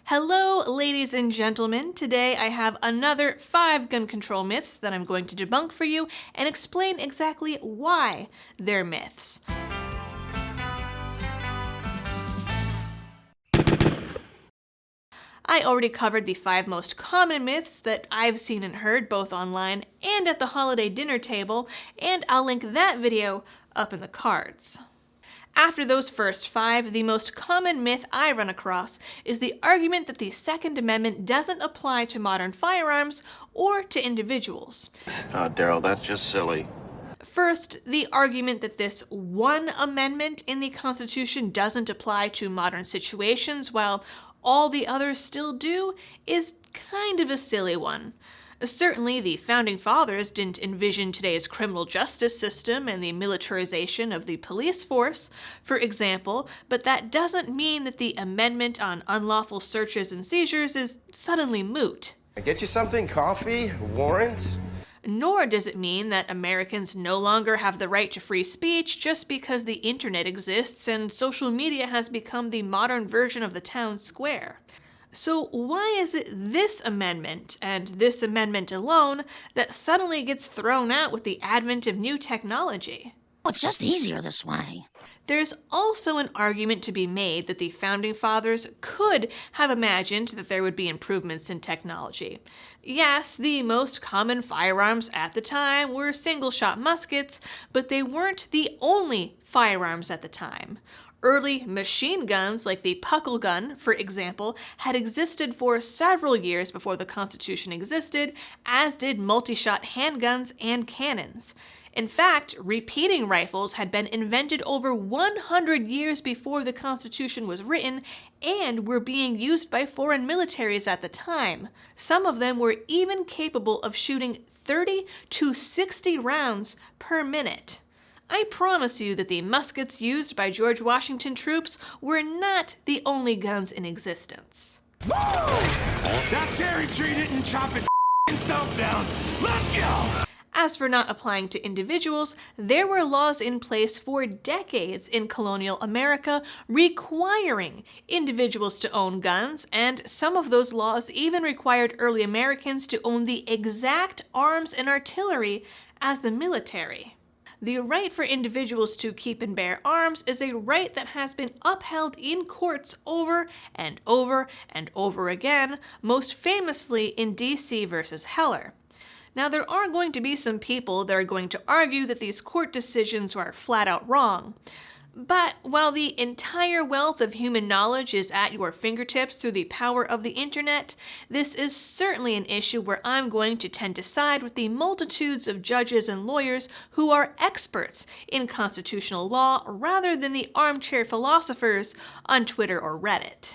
Hello, ladies and gentlemen. Today I have another 5 gun control myths that I'm going to debunk for you and explain exactly why they're myths. I already covered the 5 most common myths that I've seen and heard both online and at the holiday dinner table, and I'll link that video up in the cards. After those first 5, the most common myth I run across is the argument that the Second Amendment doesn't apply to modern firearms or to individuals. Oh, Daryl, that's just silly. First, the argument that this one amendment in the Constitution doesn't apply to modern situations while all the others still do is kind of a silly one. Certainly, the Founding Fathers didn't envision today's criminal justice system and the militarization of the police force, for example, but that doesn't mean that the amendment on unlawful searches and seizures is suddenly moot. Get you something? Coffee? Warrants? Nor does it mean that Americans no longer have the right to free speech just because the internet exists and social media has become the modern version of the town square. So why is it this amendment, and this amendment alone, that suddenly gets thrown out with the advent of new technology? It's just easier this way. There's also an argument to be made that the Founding Fathers could have imagined that there would be improvements in technology. Yes, the most common firearms at the time were single-shot muskets, but they weren't the only firearms at the time. Early machine guns, like the puckle gun, for example, had existed for several years before the Constitution existed, as did multi-shot handguns and cannons. In fact, repeating rifles had been invented over 100 years before the Constitution was written and were being used by foreign militaries at the time. Some of them were even capable of shooting 30 to 60 rounds per minute. I promise you that the muskets used by George Washington troops were not the only guns in existence. Woo! That cherry tree didn't chop itself down. Let's go! As for not applying to individuals, there were laws in place for decades in colonial America requiring individuals to own guns, and some of those laws even required early Americans to own the exact arms and artillery as the military. The right for individuals to keep and bear arms is a right that has been upheld in courts over and over and over again, most famously in D.C. versus Heller. Now, there are going to be some people that are going to argue that these court decisions are flat out wrong. But while the entire wealth of human knowledge is at your fingertips through the power of the internet, this is certainly an issue where I'm going to tend to side with the multitudes of judges and lawyers who are experts in constitutional law rather than the armchair philosophers on Twitter or Reddit.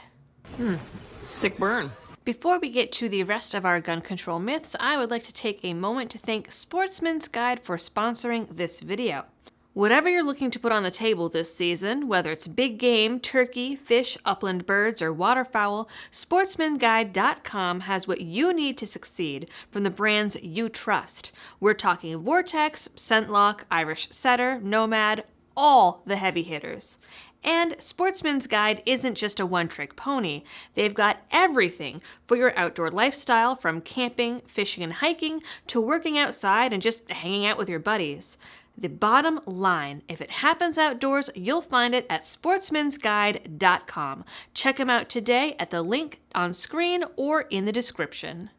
Sick burn. Before we get to the rest of our gun control myths, I would like to take a moment to thank Sportsman's Guide for sponsoring this video. Whatever you're looking to put on the table this season, whether it's big game, turkey, fish, upland birds, or waterfowl, sportsmanguide.com has what you need to succeed from the brands you trust. We're talking Vortex, Scentlock, Irish Setter, Nomad, all the heavy hitters. And Sportsman's Guide isn't just a one-trick pony. They've got everything for your outdoor lifestyle, from camping, fishing, and hiking to working outside and just hanging out with your buddies. The bottom line, if it happens outdoors, you'll find it at sportsmansguide.com. Check them out today at the link on screen or in the description.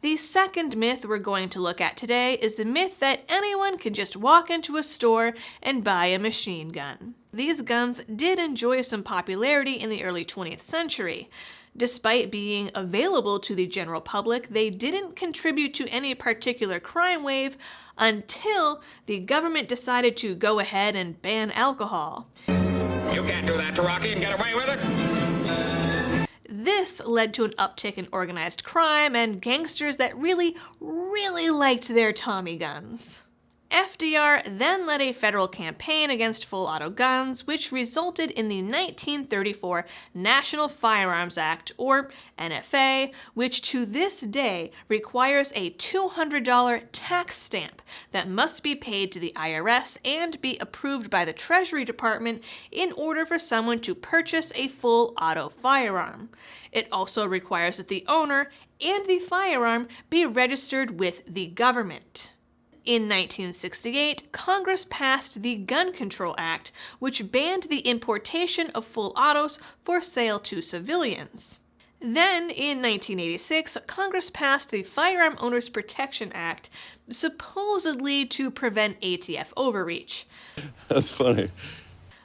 The second myth we're going to look at today is the myth that anyone can just walk into a store and buy a machine gun. These guns did enjoy some popularity in the early 20th century. Despite being available to the general public, they didn't contribute to any particular crime wave until the government decided to go ahead and ban alcohol. You can't do that to Rocky and get away with it. This led to an uptick in organized crime and gangsters that really liked their Tommy guns. FDR then led a federal campaign against full auto guns, which resulted in the 1934 National Firearms Act, or NFA, which to this day requires a $200 tax stamp that must be paid to the IRS and be approved by the Treasury Department in order for someone to purchase a full auto firearm. It also requires that the owner and the firearm be registered with the government. In 1968, Congress passed the Gun Control Act, which banned the importation of full autos for sale to civilians. Then, in 1986, Congress passed the Firearm Owners Protection Act, supposedly to prevent ATF overreach. That's funny.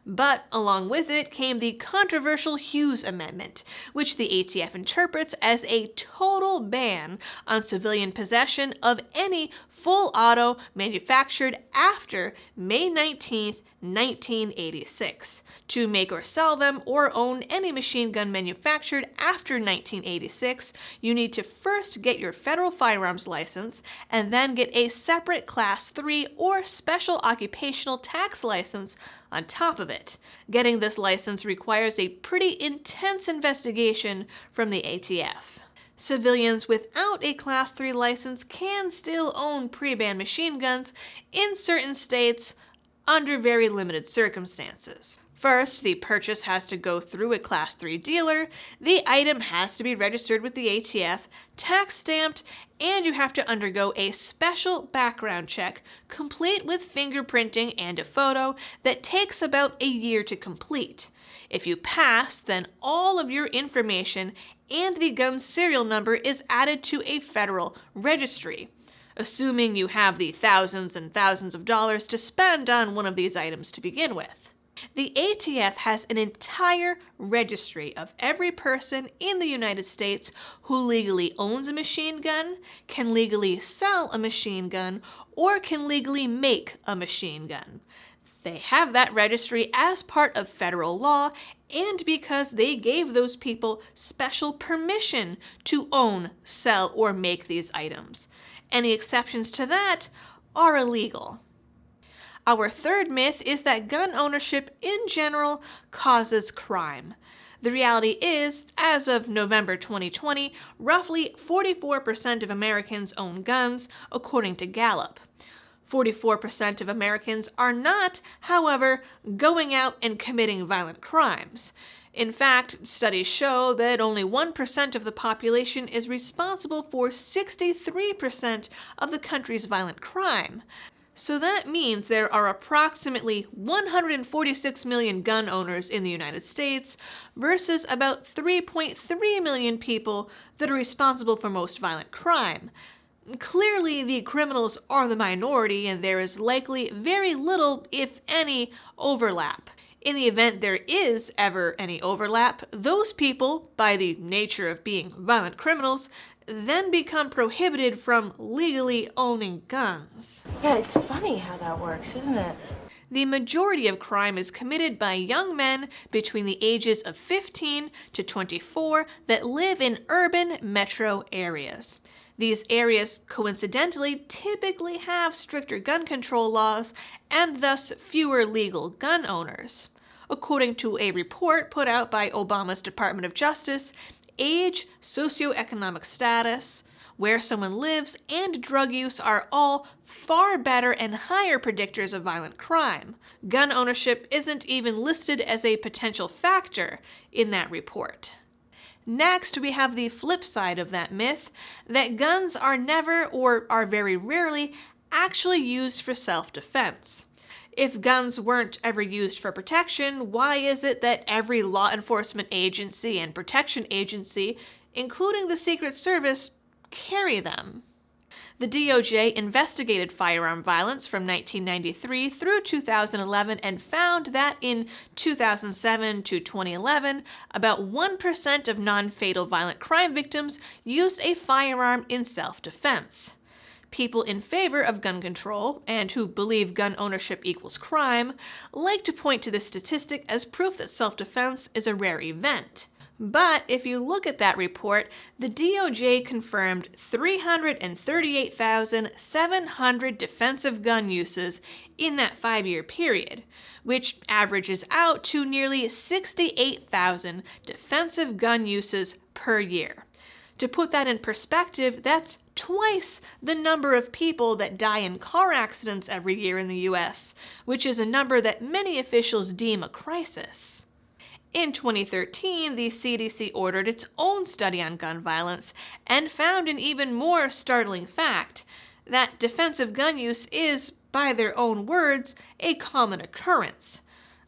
But along with it came the controversial Hughes Amendment, which the ATF interprets as a total ban on civilian possession of any full auto manufactured after May 19, 1986. To make or sell them or own any machine gun manufactured after 1986, you need to first get your federal firearms license and then get a separate Class 3 or special occupational tax license on top of it. Getting this license requires a pretty intense investigation from the ATF. Civilians without a Class 3 license can still own pre-ban machine guns in certain states under very limited circumstances. First, the purchase has to go through a Class 3 dealer, the item has to be registered with the ATF, tax stamped, and you have to undergo a special background check, complete with fingerprinting and a photo, that takes about a year to complete. If you pass, then all of your information and the gun's serial number is added to a federal registry, assuming you have the thousands and thousands of dollars to spend on one of these items to begin with. The ATF has an entire registry of every person in the United States who legally owns a machine gun, can legally sell a machine gun, or can legally make a machine gun. They have that registry as part of federal law and because they gave those people special permission to own, sell, or make these items. Any exceptions to that are illegal. Our third myth is that gun ownership in general causes crime. The reality is, as of November 2020, roughly 44% of Americans own guns, according to Gallup. 44% of Americans are not, however, going out and committing violent crimes. In fact, studies show that only 1% of the population is responsible for 63% of the country's violent crime. So that means there are approximately 146 million gun owners in the United States versus about 3.3 million people that are responsible for most violent crime. Clearly, the criminals are the minority, and there is likely very little, if any, overlap. In the event there is ever any overlap, those people, by the nature of being violent criminals, then become prohibited from legally owning guns. Yeah, it's funny how that works, isn't it? The majority of crime is committed by young men between the ages of 15 to 24 that live in urban metro areas. These areas, coincidentally, typically have stricter gun control laws and thus fewer legal gun owners. According to a report put out by Obama's Department of Justice, age, socioeconomic status, where someone lives, and drug use are all far better and higher predictors of violent crime. Gun ownership isn't even listed as a potential factor in that report. Next, we have the flip side of that myth, that guns are never, or are very rarely, actually used for self-defense. If guns weren't ever used for protection, why is it that every law enforcement agency and protection agency, including the Secret Service, carry them? The DOJ investigated firearm violence from 1993 through 2011 and found that in 2007 to 2011, about 1% of non-fatal violent crime victims used a firearm in self-defense. People in favor of gun control, and who believe gun ownership equals crime, like to point to this statistic as proof that self-defense is a rare event. But if you look at that report, the DOJ confirmed 338,700 defensive gun uses in that 5-year period, which averages out to nearly 68,000 defensive gun uses per year. To put that in perspective, that's twice the number of people that die in car accidents every year in the US, which is a number that many officials deem a crisis. In 2013, the CDC ordered its own study on gun violence and found an even more startling fact, that defensive gun use is, by their own words, a common occurrence.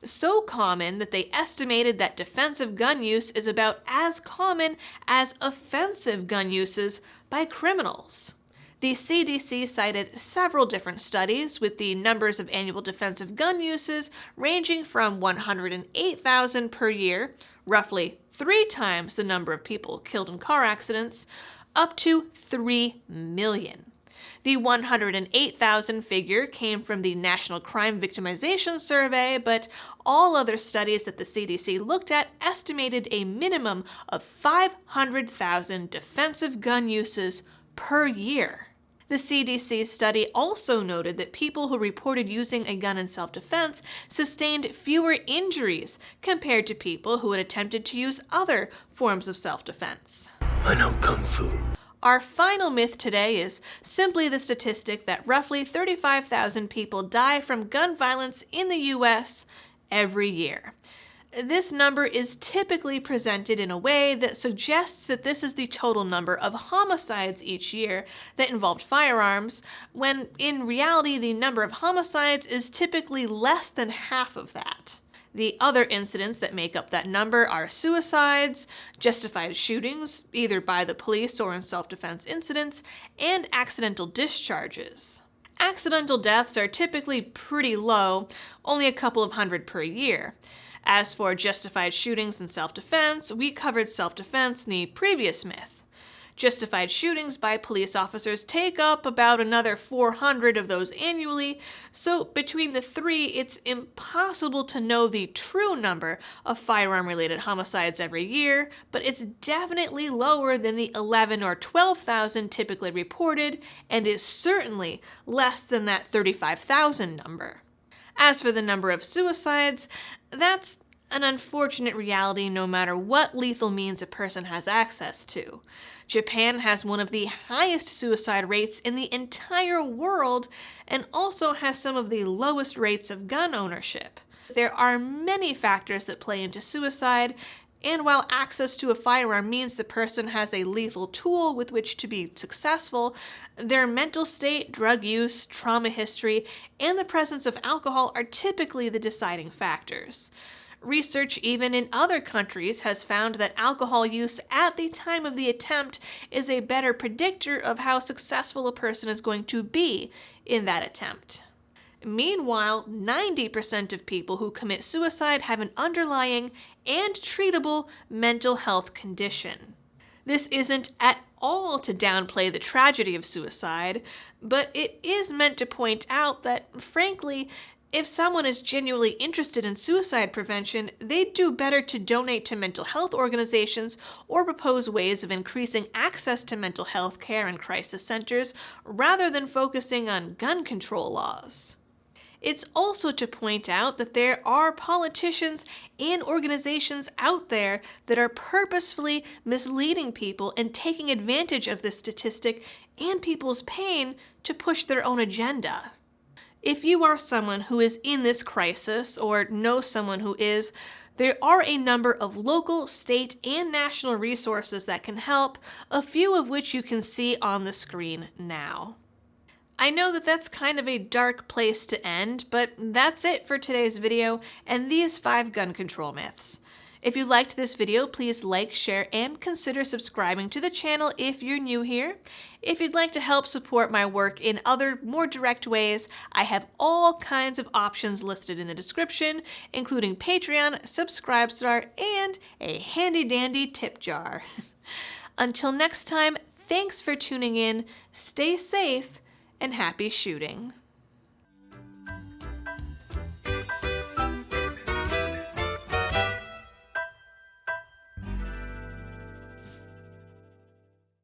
So common that they estimated that defensive gun use is about as common as offensive gun uses by criminals. The CDC cited several different studies with the numbers of annual defensive gun uses ranging from 108,000 per year, roughly 3 times the number of people killed in car accidents, up to 3 million. The 108,000 figure came from the National Crime Victimization Survey, but all other studies that the CDC looked at estimated a minimum of 500,000 defensive gun uses per year. The CDC study also noted that people who reported using a gun in self-defense sustained fewer injuries compared to people who had attempted to use other forms of self-defense. I know Kung Fu. Our final myth today is simply the statistic that roughly 35,000 people die from gun violence in the US every year. This number is typically presented in a way that suggests that this is the total number of homicides each year that involved firearms, when in reality the number of homicides is typically less than half of that. The other incidents that make up that number are suicides, justified shootings, either by the police or in self-defense incidents, and accidental discharges. Accidental deaths are typically pretty low, only a couple of hundred per year. As for justified shootings and self-defense, we covered self-defense in the previous myth. Justified shootings by police officers take up about another 400 of those annually, so between the three, it's impossible to know the true number of firearm-related homicides every year, but it's definitely lower than the 11 or 12,000 typically reported, and is certainly less than that 35,000 number. As for the number of suicides, that's an unfortunate reality no matter what lethal means a person has access to. Japan has one of the highest suicide rates in the entire world and also has some of the lowest rates of gun ownership. There are many factors that play into suicide, and while access to a firearm means the person has a lethal tool with which to be successful, their mental state, drug use, trauma history, and the presence of alcohol are typically the deciding factors. Research even in other countries has found that alcohol use at the time of the attempt is a better predictor of how successful a person is going to be in that attempt. Meanwhile, 90% of people who commit suicide have an underlying and treatable mental health condition. This isn't at all to downplay the tragedy of suicide, but it is meant to point out that, frankly, if someone is genuinely interested in suicide prevention, they'd do better to donate to mental health organizations or propose ways of increasing access to mental health care and crisis centers rather than focusing on gun control laws. It's also to point out that there are politicians and organizations out there that are purposefully misleading people and taking advantage of this statistic and people's pain to push their own agenda. If you are someone who is in this crisis or know someone who is, there are a number of local, state, and national resources that can help, a few of which you can see on the screen now. I know that that's kind of a dark place to end, but that's it for today's video and these 5 gun control myths. If you liked this video, please like, share, and consider subscribing to the channel if you're new here. If you'd like to help support my work in other, more direct ways, I have all kinds of options listed in the description, including Patreon, Subscribestar, and a handy-dandy tip jar. Until next time, thanks for tuning in, stay safe, and happy shooting.